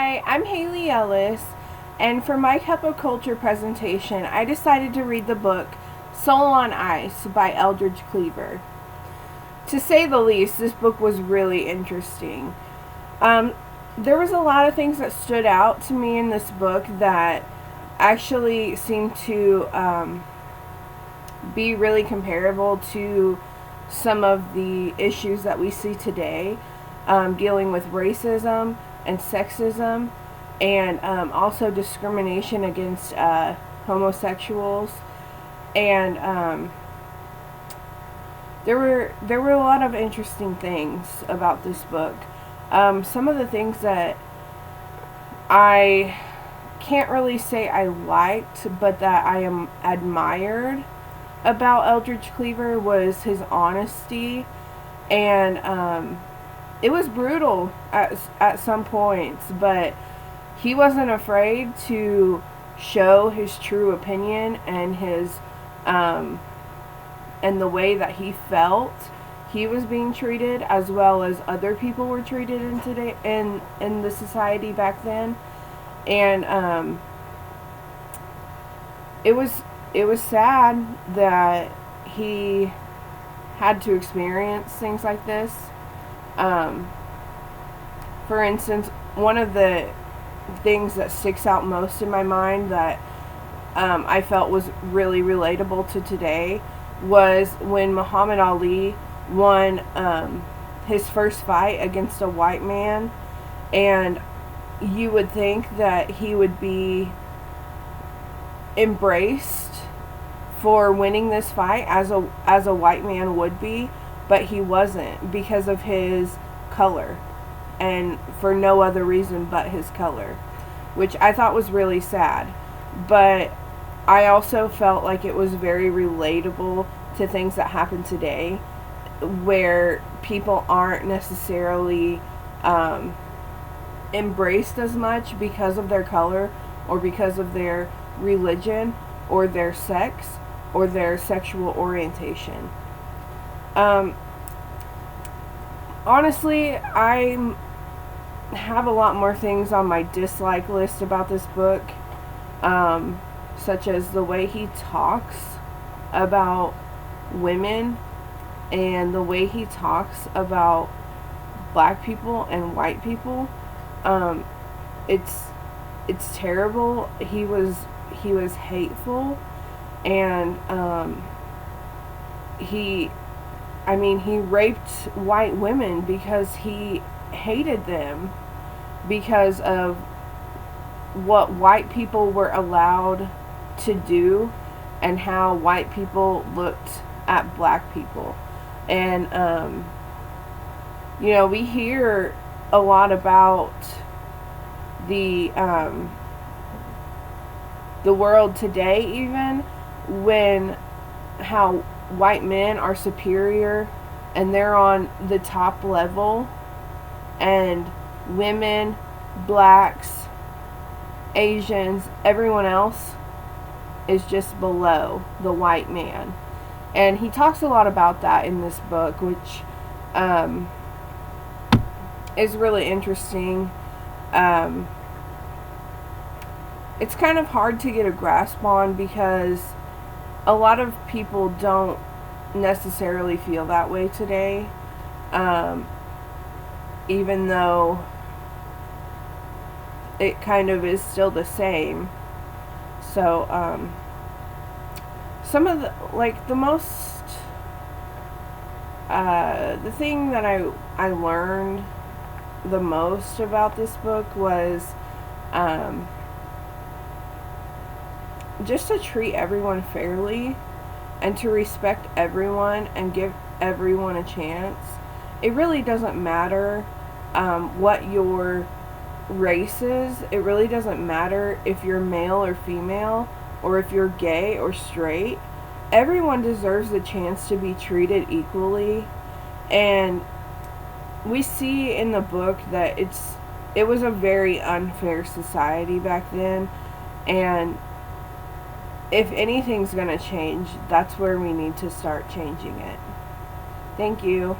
Hi, I'm Haley Ellis, and for my Cup of Culture presentation, I decided to read the book Soul on Ice by Eldridge Cleaver. To say the least, this book was really interesting. There was a lot of things that stood out to me in this book that actually seemed to be really comparable to some of the issues that we see today, dealing with racism and sexism, and also discrimination against homosexuals. And there were a lot of interesting things about this book. Some of the things that I can't really say I liked, but that I admired about Eldridge Cleaver was his honesty, and it was brutal at some points, but he wasn't afraid to show his true opinion and his and the way that he felt he was being treated, as well as other people were treated in the society back then. And it was sad that he had to experience things like this. For instance, one of the things that sticks out most in my mind that I felt was really relatable to today was when Muhammad Ali won his first fight against a white man, and you would think that he would be embraced for winning this fight as a white man would be, but he wasn't, because of his color, and for no other reason but his color, which I thought was really sad. But I also felt like it was very relatable to things that happen today, where people aren't necessarily embraced as much because of their color, or because of their religion, or their sex, or their sexual orientation. Honestly, I have a lot more things on my dislike list about this book, such as the way he talks about women, and the way he talks about black people and white people. It's terrible. He was hateful, and he raped white women because he hated them because of what white people were allowed to do and how white people looked at black people. And we hear a lot about the world today, even when how white men are superior and they're on the top level, and women, blacks, Asians, everyone else is just below the white man. And he talks a lot about that in this book, which is really interesting. It's kind of hard to get a grasp on, because a lot of people don't necessarily feel that way today, even though it kind of is still the same. So some of the the thing that I learned the most about this book was just to treat everyone fairly, and to respect everyone and give everyone a chance. It really doesn't matter what your race is. It really doesn't matter if you're male or female, or if you're gay or straight. Everyone deserves the chance to be treated equally. And we see in the book that it was a very unfair society back then, and if anything's going to change, that's where we need to start changing it. Thank you.